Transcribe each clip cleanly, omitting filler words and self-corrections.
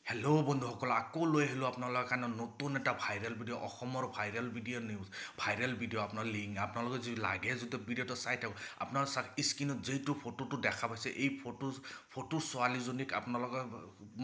Hello' বন্ধুসকল, আকৌ লৈ আহিলোঁ আপোনালোকৰ কাৰণে নতুন এটা ভাইৰেল ভিডিঅ', অসমৰ viral video' news, viral video' আপোনাৰ লিংক আপোনালোকে যদি লাগে যদি ভিডিঅ'টো চাই থাকক। আপোনাৰ চাওক স্ক্ৰীণত যিটো ফটোটো দেখা পাইছে, এই ফটো ছোৱালীজনীক আপোনালোকে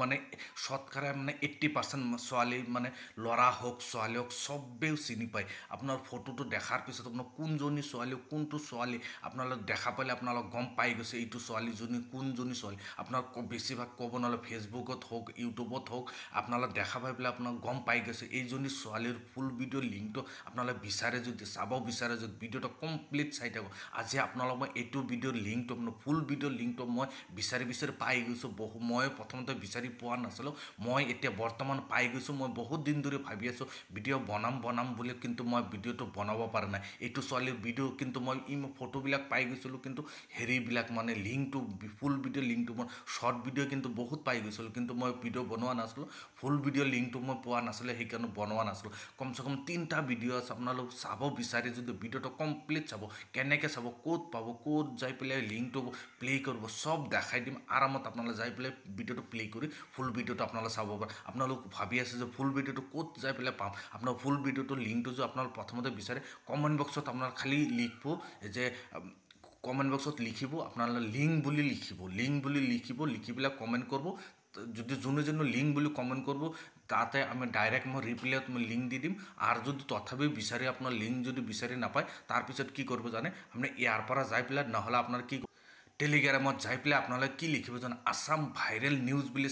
মানে শতকৰা 80% ছোৱালী মানে ল'ৰা হওক ছোৱালী হওক চবেই চিনি পায়। আপোনাৰ ফটোটো দেখাৰ পিছত আপোনাৰ কোনজনী ছোৱালী কোনটো ছোৱালী আপোনালোক দেখা পালে আপোনালোক গম পাই গৈছে এইটো ছোৱালীজনী কোনজনী ছোৱালী। আপোনাক বেছিভাগ ক'ব নহ'লে ফেচবুকত হওক ইউটিউবত হওক আপোনালোক দেখা পাই পেলাই আপোনাক গম পাই গৈছে এইজনী ছোৱালীৰ ফুল ভিডিঅ' লিংকটো আপোনালোকে বিচাৰে যদি চাব বিচাৰে যদি ভিডিঅ'টো কমপ্লিট চাই থাকক। আজি আপোনালোক মই এইটো ভিডিঅ'ৰ লিংকটো আপোনাৰ ফুল ভিডিঅ'ৰ লিংকটো মই বিচাৰি পাই গৈছোঁ। মই প্ৰথমতে বিচাৰি পোৱা নাছিলোঁ, মই এতিয়া বৰ্তমান পাই গৈছোঁ। মই বহুত দিন ধৰি ভাবি আছোঁ ভিডিঅ' বনাম বুলি, কিন্তু মই ভিডিঅ'টো বনাব পৰা নাই। এইটো ছোৱালীৰ ভিডিঅ' কিন্তু মই ফটোবিলাক পাই গৈছিলোঁ, কিন্তু হেৰিবিলাক মানে লিংকটো ফুল ভিডিঅ' লিংকটো মই শ্বৰ্ট ভিডিঅ' কিন্তু বহুত পাই গৈছিলোঁ, কিন্তু মই ভিডিঅ' বনোৱা নাছিলোঁ। ফুল ভিডিঅ' লিংকটো মই পোৱা নাছিলোঁ, সেইকাৰণে বনোৱা নাছিলোঁ। কমচে কম 3টা ভিডিঅ' আছে, আপোনালোক চাব বিচাৰি যদি ভিডিঅ'টো কমপ্লিট চাব, কেনেকৈ চাব, ক'ত পাব, ক'ত যাই পেলাই লিংকটো প্লে' কৰিব চব দেখাই দিম। আৰামত আপোনালোকে যাই পেলাই ভিডিঅ'টো প্লে' কৰি ফুল ভিডিঅ'টো আপোনালোকে চাব পাৰে। আপোনালোক ভাবি আছে যে ফুল ভিডিঅ'টো ক'ত যাই পেলাই পাম, আপোনাৰ ফুল ভিডিঅ'টো লিংকটো যে আপোনালোক প্ৰথমতে বিচাৰে কমেণ্ট বক্সত আপোনাৰ খালী লিখিব যে কমেণ্ট বক্সত লিখিব আপোনালোকে লিংক বুলি লিখিব, লিখি পেলাই কমেণ্ট কৰিব। যদি যোনে লিংক বুলি কমেণ্ট কৰিব তাতে আমি ডাইৰেক্ট মই ৰিপ্লাইত মই লিংক দি দিম। আৰু যদি তথাপিও বিচাৰি আপোনাৰ লিংক যদি বিচাৰি নাপায় তাৰপিছত কি কৰিব জানে, আপুনি ইয়াৰ পৰা যাই পেলাই নহ'লে আপোনাৰ কি টেলিগ্ৰামত যাই পেলাই আপোনালোকে কি লিখিব জানে, আছাম ভাইৰেল নিউজ বুলি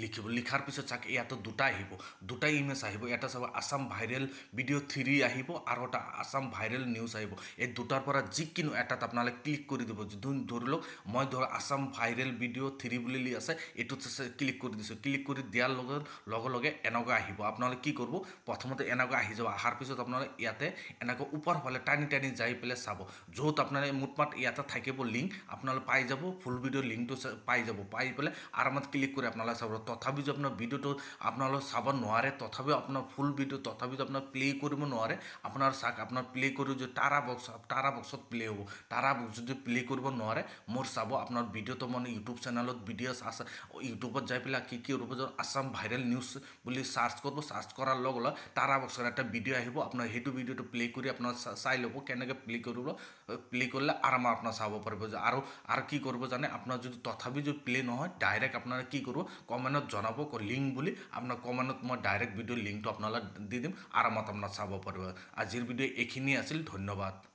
লিখিব। লিখাৰ পিছত চাওক ইয়াতো দুটা আহিব, দুটা ইমেজ আহিব। এটা চাব আছাম ভাইৰেল ভিডিঅ' 3 আহিব আৰু এটা আছাম ভাইৰেল নিউজ আহিব। এই দুটাৰ পৰা যিকোনো এটাত আপোনালোকে ক্লিক কৰি দিব। ধৰি লওক মই আছাম ভাইৰেল ভিডিঅ' 3 বুলি আছে, এইটোত ক্লিক কৰি দিছোঁ। ক্লিক কৰি দিয়াৰ লগে এনেকুৱা আহিব। আপোনালোকে কি কৰিব, প্ৰথমতে এনেকুৱা আহি যাব। অহাৰ পিছত আপোনালোকে ইয়াতে এনেকৈ ওপৰ ফালে টানি যাই পেলাই চাব, য'ত আপোনাৰ মুঠমাত ইয়াতে থাকিব লিংক আপোনালোকে পাই যাব। ফুল ভিডিঅ'ৰ লিংকটো পাই যাব, পাই পেলাই আৰামত ক্লিক কৰি আপোনালোকে চাব। তথাপিও যদি আপোনাৰ ভিডিঅ'টো আপোনালোকে চাব নোৱাৰে, তথাপিও আপোনাৰ ফুল ভিডিঅ' তথাপিও আপোনাৰ প্লে' কৰিব নোৱাৰে, আপোনাৰ চাওক আপোনাৰ প্লে' কৰি যদি টাৰা বক্সত প্লে' হ'ব। টাৰা বক্স যদি প্লে' কৰিব নোৱাৰে মোৰ চাব আপোনাৰ ভিডিঅ'টো মানে ইউটিউব চেনেলত ভিডিঅ'ছ আছে। ইউটিউবত যাই পেলাই কি কৰিব আছাম ভাইৰেল নিউজ বুলি চাৰ্চ কৰিব। চাৰ্চ কৰাৰ লগে টাৰা বক্সৰ এটা ভিডিঅ' আহিব। আপোনাৰ সেইটো ভিডিঅ'টো প্লে' কৰি আপোনাৰ চাই ল'ব কেনেকৈ প্লে' কৰিব। প্লে' কৰিলে আৰামত আপোনাৰ চাব পাৰিব। আৰু কি কৰিব জানে, আপোনাৰ যদি তথাপি যদি প্লে' নহয় ডাইৰেক্ট আপোনালোকে কি কৰিব কমেণ্টত জনাব লিংক বুলি। আপোনাৰ কমেণ্টত মই ডাইৰেক্ট ভিডিঅ'ৰ লিংকটো আপোনালোকে দি দিম, আৰামত আপোনাৰ চাব পাৰিব। আজিৰ ভিডিঅ' এইখিনিয়ে আছিল, ধন্যবাদ।